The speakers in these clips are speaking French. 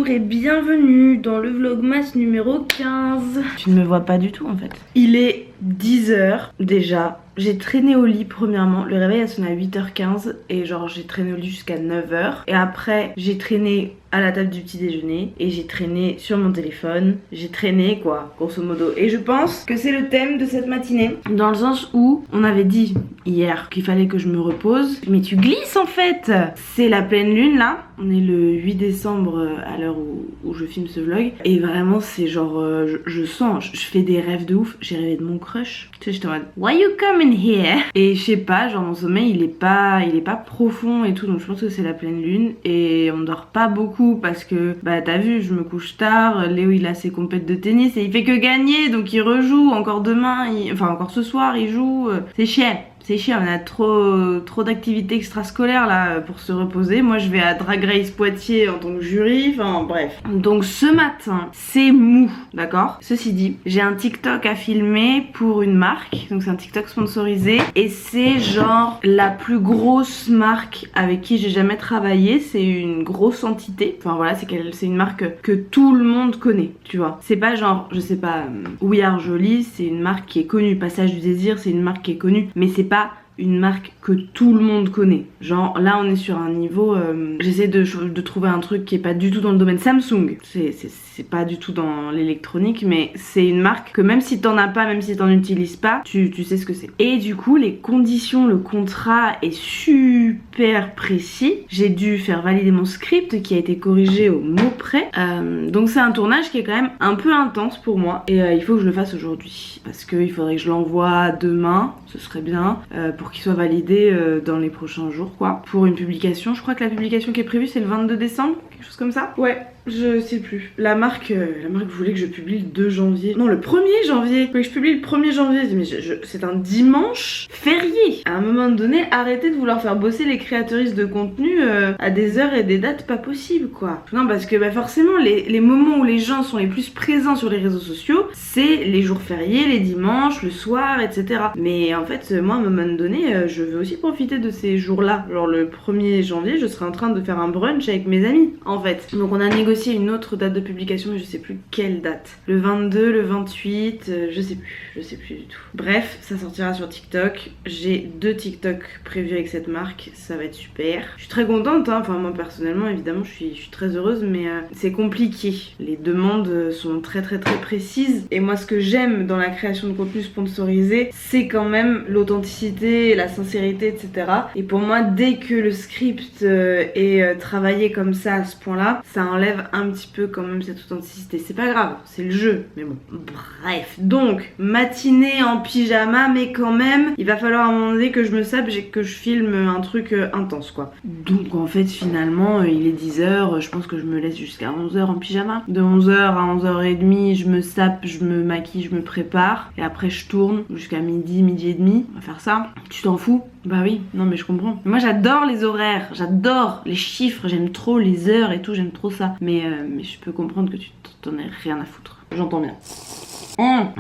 et bienvenue dans le vlogmas numéro 15. Tu ne me vois pas du tout en fait. Il est 10 h déjà. J'ai traîné au lit premièrement, le réveil a sonné à 8h15 et genre j'ai traîné au lit jusqu'à 9 h. Et après j'ai traîné à la table du petit déjeuner et j'ai traîné sur mon téléphone. J'ai traîné quoi, grosso modo. Et je pense que c'est le thème de cette matinée, dans le sens où on avait dit hier qu'il fallait que je me repose. Mais tu glisses en fait. C'est la pleine lune là. On est le 8 décembre à l'heure où je filme ce vlog. Et vraiment c'est genre, je sens, je fais des rêves de ouf. J'ai rêvé de mon crush. Tu sais, j'étais en mode why you coming here? Et je sais pas, genre mon sommeil il est pas profond et tout. Donc je pense que c'est la pleine lune. Et on dort pas beaucoup parce que bah t'as vu, je me couche tard. Léo il a ses compètes de tennis et il fait que gagner. Donc il rejoue encore demain, enfin encore ce soir il joue. C'est chiant. C'est chiant, on a trop d'activités extrascolaires là pour se reposer. Moi je vais à Drag Race Poitiers en tant que jury, enfin bref. Donc ce matin, c'est mou, d'accord? Ceci dit, j'ai un TikTok à filmer pour une marque. Donc c'est un TikTok sponsorisé. Et c'est genre la plus grosse marque avec qui j'ai jamais travaillé. C'est une grosse entité. Enfin voilà, c'est une marque que tout le monde connaît, tu vois. C'est pas genre, je sais pas, We Are Jolie, c'est une marque qui est connue. Passage du Désir, c'est une marque qui est connue. Mais c'est pas une marque que tout le monde connaît. Genre là on est sur un niveau, j'essaie de trouver un truc qui est pas du tout dans le domaine Samsung. C'est pas du tout dans l'électronique, mais c'est une marque que même si t'en as pas, même si t'en utilises pas, tu sais ce que c'est. Et du coup les conditions, le contrat est super précis. J'ai dû faire valider mon script qui a été corrigé au mot près. Donc c'est un tournage qui est quand même un peu intense pour moi. Et il faut que je le fasse aujourd'hui. Parce qu'il faudrait que je l'envoie demain, ce serait bien, pour qu'il soit validé dans les prochains jours quoi. Pour une publication, je crois que la publication qui est prévue c'est le 22 décembre, quelque chose comme ça. Ouais, je sais plus. La marque voulait que je publie le 2 janvier. Non, le 1er janvier. Que je publie le 1er janvier. Mais c'est un dimanche férié. À un moment donné, arrêtez de vouloir faire bosser les créatrices de contenu à des heures et des dates pas possibles quoi. Non, parce que bah, forcément les moments où les gens sont les plus présents sur les réseaux sociaux, c'est les jours fériés, les dimanches, le soir, etc. Mais en fait, moi à un moment donné, je veux aussi profiter de ces jours-là. Genre le 1er janvier, je serai en train de faire un brunch avec mes amis en fait. Donc on a négocié une autre date de publication, mais je sais plus quelle date. Le 22, le 28, je sais plus du tout. Bref, ça sortira sur TikTok. J'ai 2 TikTok prévus avec cette marque, ça va être super. Je suis très contente, hein. Enfin moi personnellement évidemment je suis très heureuse, mais c'est compliqué. Les demandes sont très précises. Et moi ce que j'aime dans la création de contenu sponsorisé, c'est quand même l'authenticité, la sincérité, etc. Et pour moi, dès que le script est travaillé comme ça à ce point-là, ça enlève un petit peu quand même cette authenticité. C'est pas grave, c'est le jeu, mais bon. Bref, donc matinée en pyjama, mais quand même, il va falloir à un moment donné que je me sape et que je filme un truc intense quoi. Donc en fait finalement, il est 10 h, je pense que je me laisse jusqu'à 11 h en pyjama. De 11 h à 11h30, je me sape, je me maquille, je me prépare et après je tourne jusqu'à midi et demi. On va faire ça. Tu t'en fous? Bah oui, non mais je comprends. Moi j'adore les horaires, j'adore les chiffres, j'aime trop les heures et tout, j'aime trop ça. Mais je peux comprendre que tu t'en aies rien à foutre. J'entends bien.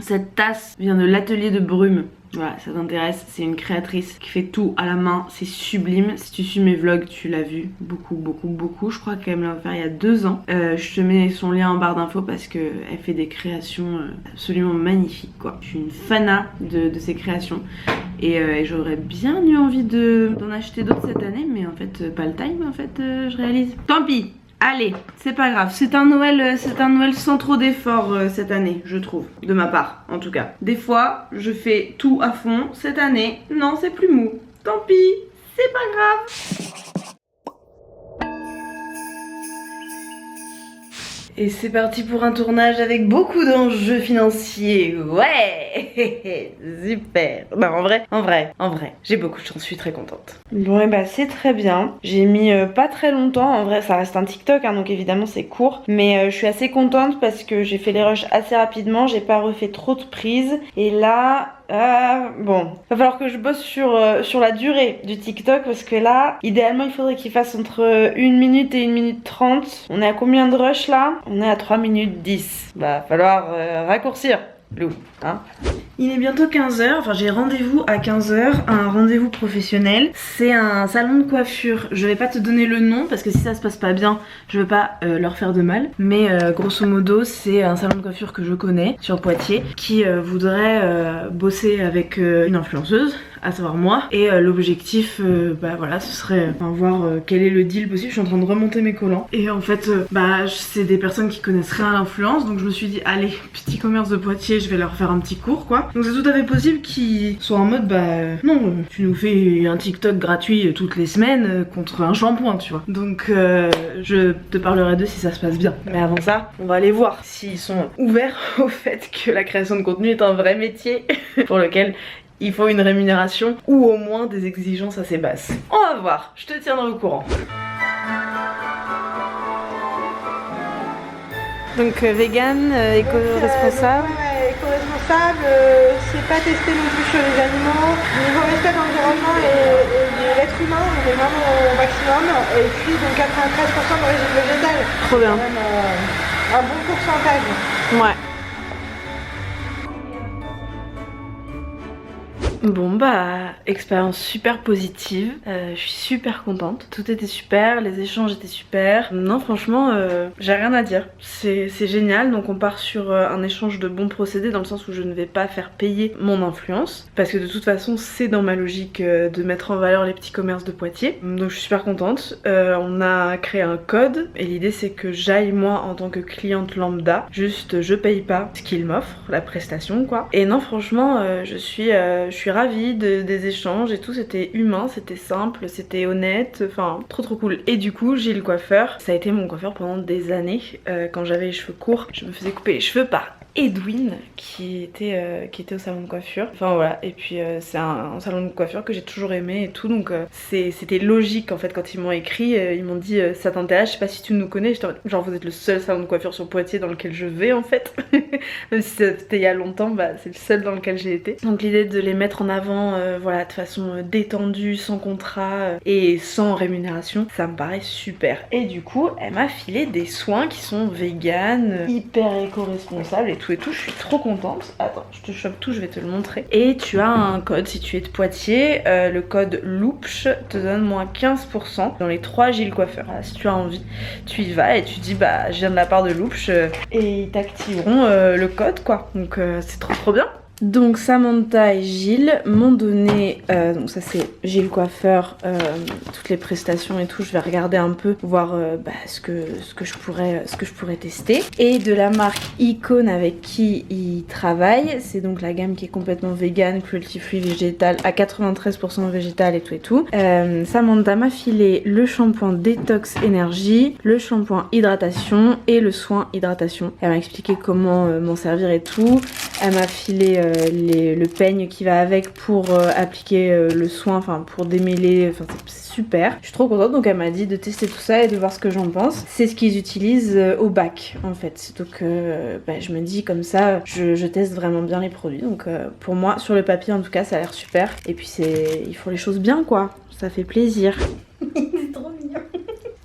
Cette tasse vient de l'atelier de Brume. Voilà, ça t'intéresse, c'est une créatrice qui fait tout à la main, c'est sublime. Si tu suis mes vlogs, tu l'as vu beaucoup. Je crois qu'elle me l'a offert il y a 2 ans. Je te mets son lien en barre d'infos parce qu'elle fait des créations absolument magnifiques quoi. Je suis une fana de ses créations. Et j'aurais bien eu envie d'en acheter d'autres cette année, mais en fait pas le time en fait, je réalise. Tant pis. Allez, c'est pas grave, c'est un Noël sans trop d'efforts cette année, je trouve, de ma part, en tout cas. Des fois, je fais tout à fond, cette année, non, c'est plus mou. Tant pis, c'est pas grave. Et c'est parti pour un tournage avec beaucoup d'enjeux financiers. Ouais. Super. Bah en vrai, j'ai beaucoup de chance, je suis très contente. Bon et bah c'est très bien. J'ai mis pas très longtemps, en vrai ça reste un TikTok hein, donc évidemment c'est court. Mais je suis assez contente parce que j'ai fait les rushs assez rapidement, j'ai pas refait trop de prises. Et là... bon, va falloir que je bosse sur la durée du TikTok parce que là, idéalement, il faudrait qu'il fasse entre 1 minute et 1 minute 30. On est à combien de rush là? On est à 3 minutes 10. Va falloir raccourcir. Lou, hein. Il est bientôt 15h, enfin j'ai rendez-vous à 15h, un rendez-vous professionnel. C'est un salon de coiffure, je vais pas te donner le nom parce que si ça se passe pas bien, je veux pas leur faire de mal. Mais grosso modo c'est un salon de coiffure que je connais sur Poitiers qui voudrait bosser avec une influenceuse, à savoir moi. Et l'objectif, bah voilà, ce serait voir quel est le deal possible. Je suis en train de remonter mes collants. Et en fait, c'est des personnes qui connaissent rien à l'influence, donc je me suis dit allez, petit commerce de Poitiers, je vais leur faire un petit cours quoi. Donc c'est tout à fait possible qu'ils soient en mode non, tu nous fais un TikTok gratuit toutes les semaines contre un shampoing, tu vois. Donc je te parlerai d'eux si ça se passe bien. Mais avant ça, on va aller voir s'ils sont ouverts au fait que la création de contenu est un vrai métier pour lequel il faut une rémunération ou au moins des exigences assez basses. On va voir, je te tiendrai au courant. Donc vegan, éco-responsable. Éco-responsable, c'est pas testé non plus sur les animaux. Niveau respect de l'environnement et de l'être humain, on est vraiment au maximum. Et puis donc 93% d'origine végétale. Trop bien. C'est quand même un bon pourcentage. Ouais. Bon bah, expérience super positive, je suis super contente, tout était super, les échanges étaient super. Non franchement, j'ai rien à dire, c'est génial. Donc on part sur un échange de bons procédés dans le sens où je ne vais pas faire payer mon influence, parce que de toute façon c'est dans ma logique de mettre en valeur les petits commerces de Poitiers. Donc je suis super contente, on a créé un code et l'idée c'est que j'aille moi en tant que cliente lambda, juste je paye pas ce qu'il m'offre, la prestation quoi. Et non franchement je suis ravie des échanges et tout, c'était humain, c'était simple, c'était honnête, enfin trop cool. Et du coup Gilles Coiffeur, ça a été mon coiffeur pendant des années. Quand j'avais les cheveux courts, je me faisais couper les cheveux par Edwin qui était au salon de coiffure. Enfin voilà, et puis c'est un salon de coiffure que j'ai toujours aimé et tout, donc c'était logique en fait quand ils m'ont écrit, ils m'ont dit ça t'intéresse, je sais pas si tu nous connais, j'étais genre vous êtes le seul salon de coiffure sur Poitiers dans lequel je vais en fait. Même si c'était il y a longtemps, c'est le seul dans lequel j'ai été. Donc l'idée de les mettre en avant voilà, de façon détendue, sans contrat et sans rémunération, ça me paraît super. Et du coup elle m'a filé des soins qui sont vegan, hyper éco-responsables et tout, je suis trop contente. Attends, je te chope tout, je vais te le montrer. Et tu as un code si tu es de Poitiers, le code LOUPCH te donne moins 15% dans les 3 Gilles Coiffeur. Voilà, si tu as envie, tu y vas et tu dis bah je viens de la part de LOUPCH et ils t'activeront le code quoi. Donc c'est trop bien. Donc Samantha et Gilles m'ont donné, donc ça c'est Gilles Coiffeur, toutes les prestations et tout, je vais regarder un peu, voir ce que je pourrais tester. Et de la marque Icon avec qui ils travaillent, c'est donc la gamme qui est complètement vegan, cruelty free, végétal, à 93% végétal et tout. Samantha m'a filé le shampoing détox énergie, le shampoing hydratation et le soin hydratation. Elle m'a expliqué comment m'en servir et tout. Elle m'a filé le peigne qui va avec pour appliquer le soin, enfin pour démêler, enfin c'est super. Je suis trop contente, donc elle m'a dit de tester tout ça et de voir ce que j'en pense. C'est ce qu'ils utilisent au bac en fait, donc je me dis comme ça, je teste vraiment bien les produits. Donc pour moi, sur le papier en tout cas, ça a l'air super. Et puis ils font les choses bien quoi, ça fait plaisir. C'est trop mignon.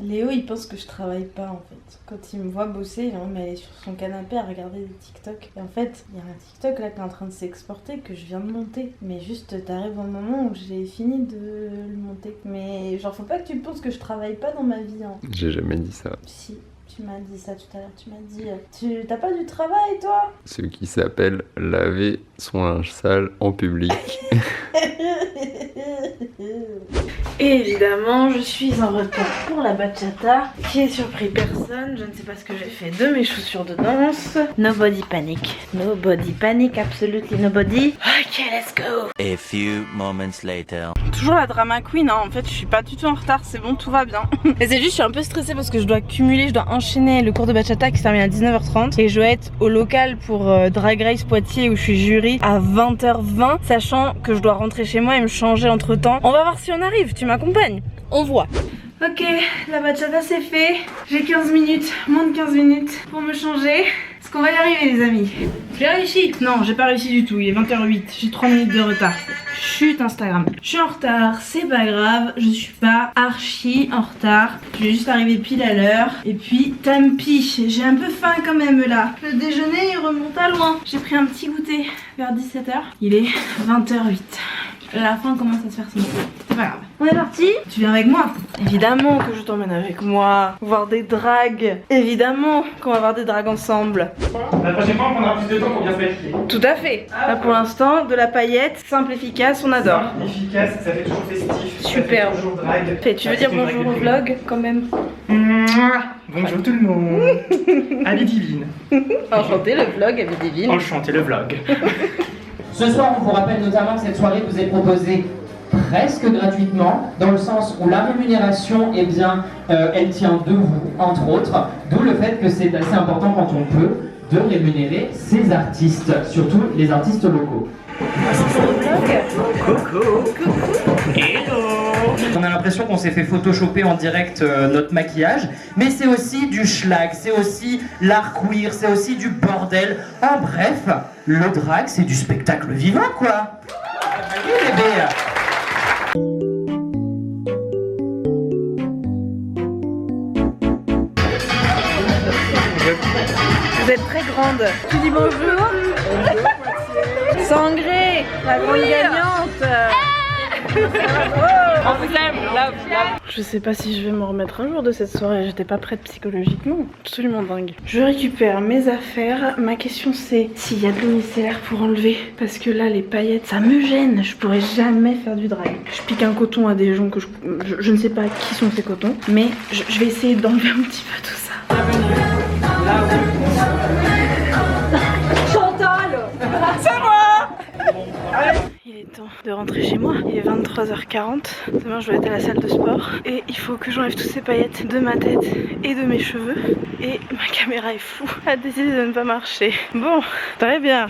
Léo il pense que je travaille pas en fait. Quand il me voit bosser, il est sur son canapé à regarder des TikTok. Et en fait, il y a un TikTok là qui est en train de s'exporter que je viens de monter. Mais juste, t'arrives au moment où j'ai fini de le monter. Mais genre, faut pas que tu penses que je travaille pas dans ma vie. Hein. J'ai jamais dit ça. Si, tu m'as dit ça tout à l'heure. Tu m'as dit, t'as pas du travail toi? Ce qui s'appelle laver son linge sale en public. Et évidemment, je suis en retard pour la bachata qui est surpris personne. Je ne sais pas ce que j'ai fait de mes chaussures de danse. Nobody panic. Nobody panic, absolutely nobody. Ok, let's go. A few moments later. Toujours la drama queen, hein. En fait, je suis pas du tout en retard, c'est bon, tout va bien. Mais c'est juste, je suis un peu stressée parce que je dois cumuler, je dois enchaîner le cours de bachata qui se termine à 19h30 et je dois être au local pour Drag Race Poitiers où je suis jury à 20h20, sachant que je dois rentrer chez moi et me changer entre temps. On va voir si on arrive, tu m'accompagnes? On voit. Ok, la bachata c'est fait. J'ai 15 minutes, moins de 15 minutes pour me changer. Est-ce qu'on va y arriver les amis? J'ai réussi. Non, j'ai pas réussi du tout, il est 20h08, j'ai 3 minutes de retard. Chut Instagram. Je suis en retard, c'est pas grave, je suis pas archi en retard. Je vais juste arriver pile à l'heure. Et puis tant pis, j'ai un peu faim quand même là. Le déjeuner il remonte à loin. J'ai pris un petit goûter vers 17h. Il est 20h08. La fin commence à se faire sentir. C'est pas grave. On est parti. Tu viens avec moi? Évidemment que je t'emmène avec moi. Voir des dragues. Évidemment qu'on va voir des dragues ensemble. La prochaine fois on prendra plus de temps pour bien se maquiller. Tout à fait. Là pour l'instant, de la paillette, simple, efficace, on adore. Simple, efficace, ça fait toujours festif. Super. Ça fait toujours drague. Fait, tu veux dire bonjour au vlog quand même? Bonjour tout le monde. Avis divine. Enchanté le vlog, Avis divine. Enchanté le vlog. Ce soir, on vous rappelle notamment que cette soirée vous est proposée presque gratuitement, dans le sens où la rémunération, eh bien, elle tient de vous, entre autres, d'où le fait que c'est assez important quand on peut de rémunérer ces artistes, surtout les artistes locaux. On a l'impression qu'on s'est fait photoshopper en direct notre maquillage, mais c'est aussi du schlag, c'est aussi l'art queer, c'est aussi du bordel. En bref, le drag c'est du spectacle vivant quoi. Oui, bébé. Vous êtes très grande. Tu dis bonjour. Sangré, la grande gagnante. On vous aime, love. Je sais pas si je vais me remettre un jour de cette soirée, j'étais pas prête psychologiquement, absolument dingue. Je récupère mes affaires, ma question c'est s'il y a de l'eau micellaire pour enlever, parce que là les paillettes ça me gêne, je pourrais jamais faire du drag. Je pique un coton à des gens que je ne sais pas qui sont ces cotons, mais je vais essayer d'enlever un petit peu tout ça. Il est temps de rentrer chez moi, il est 23h40, demain je dois être à la salle de sport et il faut que j'enlève toutes ces paillettes de ma tête et de mes cheveux et ma caméra est floue, elle a décidé de ne pas marcher. Bon, très bien.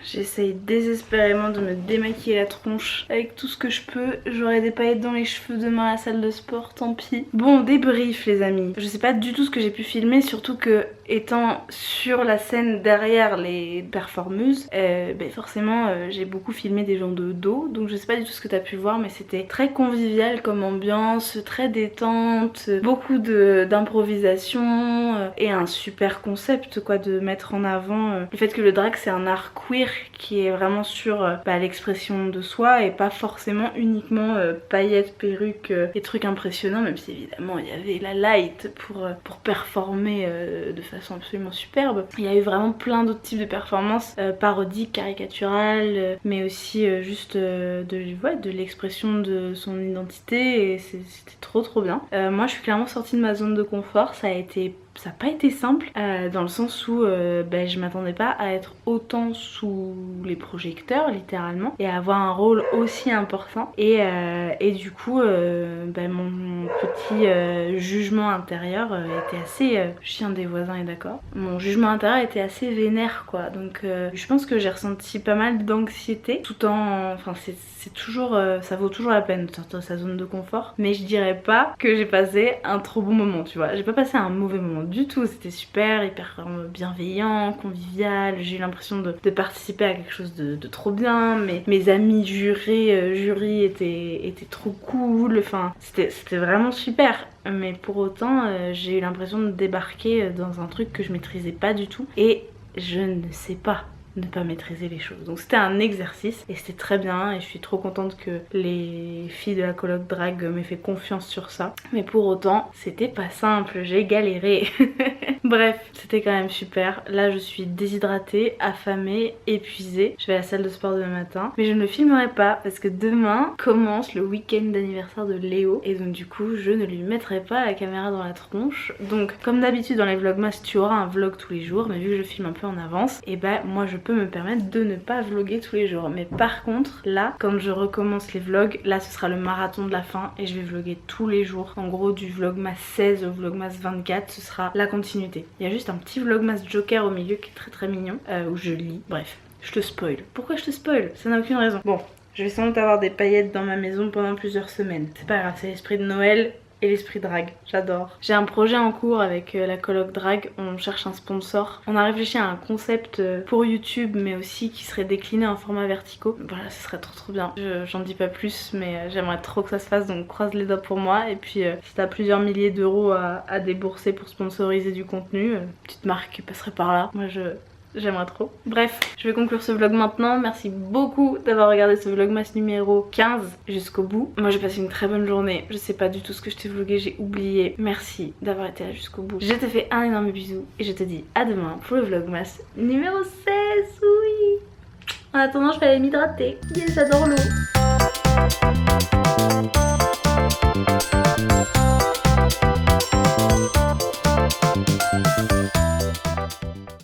J'essaye désespérément de me démaquiller la tronche avec tout ce que je peux. J'aurai des paillettes dans les cheveux demain à la salle de sport, tant pis. Bon, débrief les amis. Je sais pas du tout ce que j'ai pu filmer, surtout que étant sur la scène derrière les performeuses, forcément j'ai beaucoup filmé des gens de dos, donc je sais pas du tout ce que t'as pu voir, mais c'était très convivial comme ambiance, très détente, beaucoup d'improvisation et un super concept quoi, de mettre en avant le fait que le drag c'est un art queer qui est vraiment sur l'expression de soi et pas forcément uniquement paillettes, perruques et trucs impressionnants, même si évidemment il y avait la light pour performer de façon absolument superbe. Il y a eu vraiment plein d'autres types de performances parodiques, caricaturales, mais aussi juste de l'expression de son identité et c'était trop bien. Moi je suis clairement sortie de ma zone de confort, ça n'a pas été simple dans le sens où je m'attendais pas à être autant sous les projecteurs littéralement et à avoir un rôle aussi important et du coup mon petit jugement intérieur était assez chien des voisins est d'accord, mon jugement intérieur était assez vénère quoi, donc je pense que j'ai ressenti pas mal d'anxiété tout en c'est toujours ça vaut toujours la peine de sortir de sa zone de confort, mais je dirais pas que j'ai passé un trop bon moment, tu vois, j'ai pas passé un mauvais moment du tout, c'était super, hyper bienveillant, convivial, j'ai eu l'impression de participer à quelque chose de trop bien, mes amis jury étaient trop cool, enfin c'était vraiment super, mais pour autant j'ai eu l'impression de débarquer dans un truc que je maîtrisais pas du tout et je ne sais pas ne pas maîtriser les choses. Donc c'était un exercice et c'était très bien et je suis trop contente que les filles de la coloc drag m'aient fait confiance sur ça. Mais pour autant, c'était pas simple, j'ai galéré. Bref, c'était quand même super. Là je suis déshydratée, affamée, épuisée. Je vais à la salle de sport demain matin. Mais je ne le filmerai pas parce que demain commence le week-end d'anniversaire de Léo. Et donc du coup je ne lui mettrai pas la caméra dans la tronche. Donc comme d'habitude dans les vlogmas tu auras un vlog tous les jours. Mais vu que je filme un peu en avance, et moi je peux me permettre de ne pas vlogger tous les jours. Mais par contre là quand je recommence les vlogs, là ce sera le marathon de la fin et je vais vlogger tous les jours. En gros du vlogmas 16 au vlogmas 24 ce sera la continuité. Il y a juste un petit vlogmas Joker au milieu qui est très mignon où je lis. Bref, je te spoil. Pourquoi je te spoil? Ça n'a aucune raison. Bon, je vais sans doute avoir des paillettes dans ma maison pendant plusieurs semaines. C'est pas grave, c'est l'esprit de Noël. et l'esprit drague, j'adore. J'ai un projet en cours avec la coloc drague, on cherche un sponsor. On a réfléchi à un concept pour YouTube mais aussi qui serait décliné en format verticaux. Voilà, ce serait trop bien. J'en dis pas plus mais j'aimerais trop que ça se fasse, donc croise les doigts pour moi. Et puis si t'as plusieurs milliers d'euros à débourser pour sponsoriser du contenu, petite marque qui passerait par là, moi j'aimerais trop. Bref, je vais conclure ce vlog maintenant. Merci beaucoup d'avoir regardé ce vlogmas numéro 15 jusqu'au bout. Moi j'ai passé une très bonne journée. Je sais pas du tout ce que je t'ai vlogué, j'ai oublié. Merci d'avoir été là jusqu'au bout. Je te fais un énorme bisou et je te dis à demain pour le vlogmas numéro 16. Oui. En attendant, je vais aller m'hydrater. Yes, j'adore l'eau.